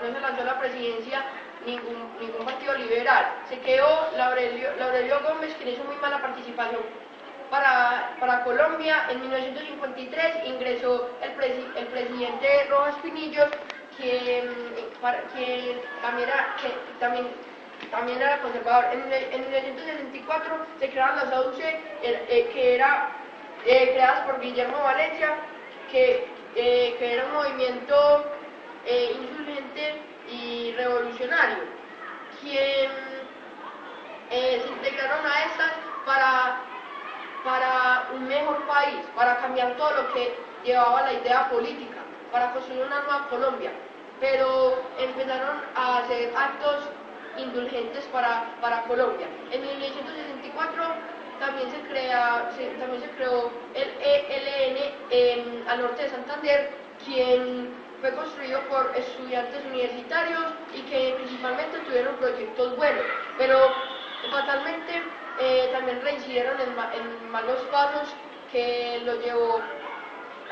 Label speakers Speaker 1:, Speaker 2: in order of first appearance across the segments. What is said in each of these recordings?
Speaker 1: no se lanzó a la presidencia ningún partido liberal. Se quedó Laurelio Gómez, quien hizo muy mala participación para Colombia. En 1953 ingresó el presidente Rojas Pinillos, quien también era conservador. En 1964 se crearon las AUC, que era creadas por Guillermo Valencia, que era un movimiento insurgente y revolucionario, quien se integraron a estas para un mejor país, para cambiar todo lo que llevaba la idea política, para construir una nueva Colombia. Pero empezaron a hacer actos indulgentes para Colombia. En 1964 también se creó el ELN al norte de Santander, quien fue construido por estudiantes universitarios y que principalmente tuvieron proyectos buenos, pero fatalmente también reincidieron en malos pasos que lo llevó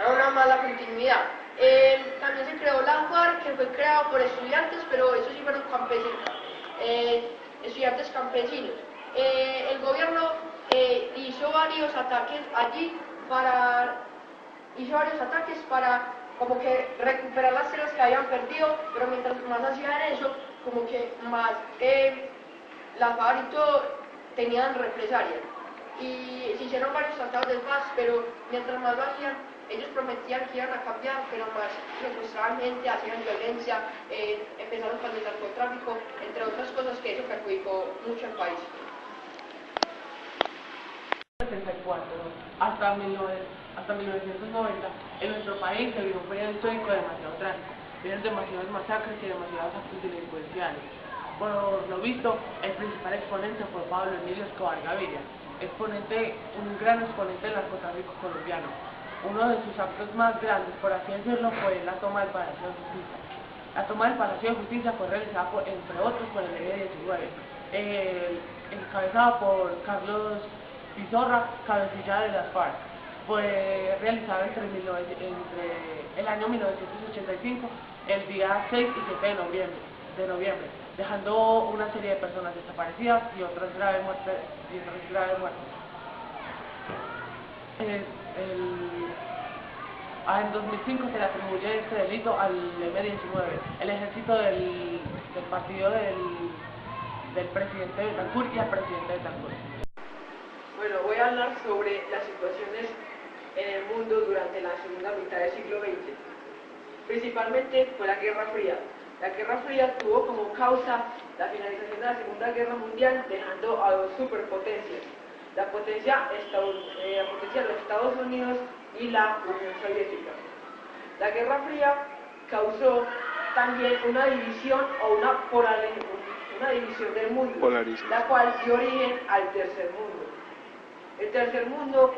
Speaker 1: a una mala continuidad. También se creó la FARC, que fue creado por estudiantes, pero esos sí fueron campesinos, estudiantes campesinos. El gobierno hizo varios ataques allí para como que recuperar las tierras que habían perdido, pero mientras más hacían eso, como que más la FARC y todo tenían represalias. Y se hicieron varios tratados de paz, pero mientras más lo hacían, ellos prometían que iban a cambiar, pero más secuestraban gente, hacían violencia, empezaron con el narcotráfico, entre otras cosas, que eso perjudicó mucho al país.
Speaker 2: Hasta 1990, en nuestro país se vivió un periodo histórico demasiado trágico, vieron demasiadas masacres y demasiados actos delincuenciales. Por lo visto, el principal exponente fue Pablo Emilio Escobar Gaviria, un gran exponente del narcotráfico colombiano. Uno de sus actos más grandes, por así decirlo, fue la toma del Palacio de Justicia. La toma del Palacio de Justicia fue realizada, entre otros, por el M-19, encabezada por Carlos Pizorra, cabecilla de las FARC. Fue realizada entre el año 1985, el día 6 y 7 de noviembre, dejando una serie de personas desaparecidas y otras graves muertes. En 2005 se le atribuye este delito al M-19, el ejército del partido del presidente Betancur y al presidente Betancur.
Speaker 3: Bueno, voy a hablar sobre las situaciones en el mundo durante la segunda mitad del siglo XX. Principalmente fue la Guerra Fría. La Guerra Fría tuvo como causa la finalización de la Segunda Guerra Mundial, dejando a dos superpotencias, la potencia de los Estados Unidos y la Unión Soviética. La Guerra Fría causó también una división o una división del mundo, la cual dio origen al Tercer Mundo. El Tercer Mundo,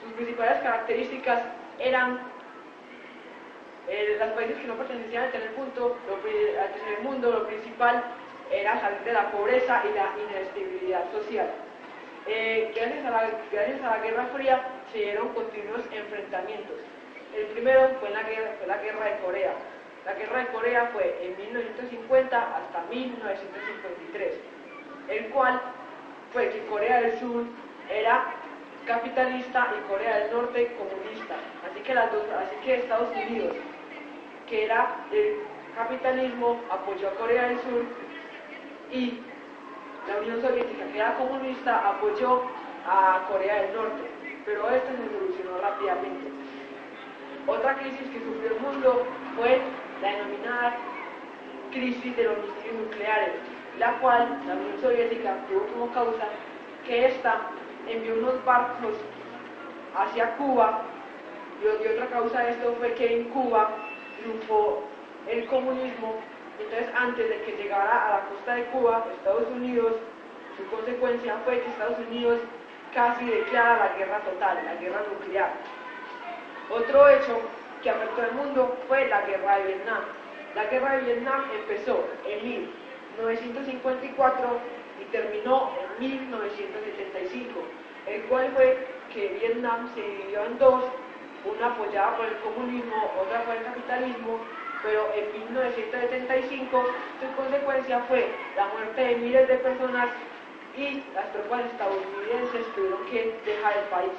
Speaker 3: sus principales características eran los países que no pertenecían al Tercer Mundo, lo principal era salir de la pobreza y la inestabilidad social. Gracias a la Guerra Fría se dieron continuos enfrentamientos. El primero fue la Guerra de Corea. La Guerra de Corea fue en 1950 hasta 1953, el cual fue que Corea del Sur era capitalista y Corea del Norte comunista. Así que Estados Unidos, que era el capitalismo, apoyó a Corea del Sur, y la Unión Soviética, que era comunista, apoyó a Corea del Norte, pero esta se solucionó rápidamente. Otra crisis que sufrió el mundo fue la denominada crisis de los misiles nucleares, la cual la Unión Soviética tuvo como causa que ésta envió unos barcos hacia Cuba, y otra causa de esto fue que en Cuba triunfó el comunismo. Entonces, antes de que llegara a la costa de Cuba, Estados Unidos, su consecuencia fue que Estados Unidos casi declara la guerra total, la guerra nuclear. Otro hecho que afectó al mundo fue la guerra de Vietnam. La guerra de Vietnam empezó en 1954 y terminó en 1975, el cual fue que Vietnam se dividió en dos, una apoyada por el comunismo, otra por el capitalismo, pero en 1975 su consecuencia fue la muerte de miles de personas y las tropas estadounidenses tuvieron que dejar el país.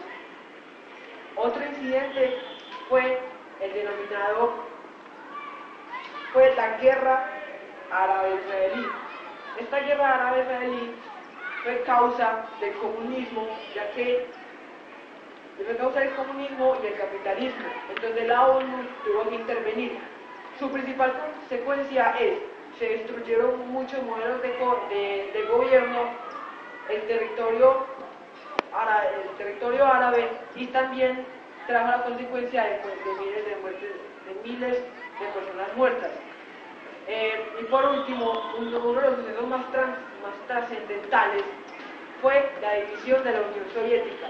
Speaker 3: Otro incidente fue el denominado la guerra árabe-israelí. Esta guerra árabe-israelí fue causa del comunismo, ya que fue causa del comunismo y el capitalismo. Entonces la ONU tuvo que intervenir. Su principal consecuencia es, se destruyeron muchos modelos de gobierno, el territorio árabe, y también trajo la consecuencia de miles de personas muertas. Y por último, uno de los sucesos más trascendentales fue la división de la Unión Soviética.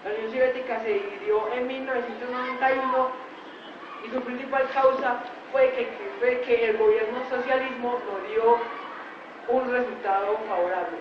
Speaker 3: La Unión Soviética se dividió en 1991 y su principal causa fue que el gobierno socialismo no dio un resultado favorable.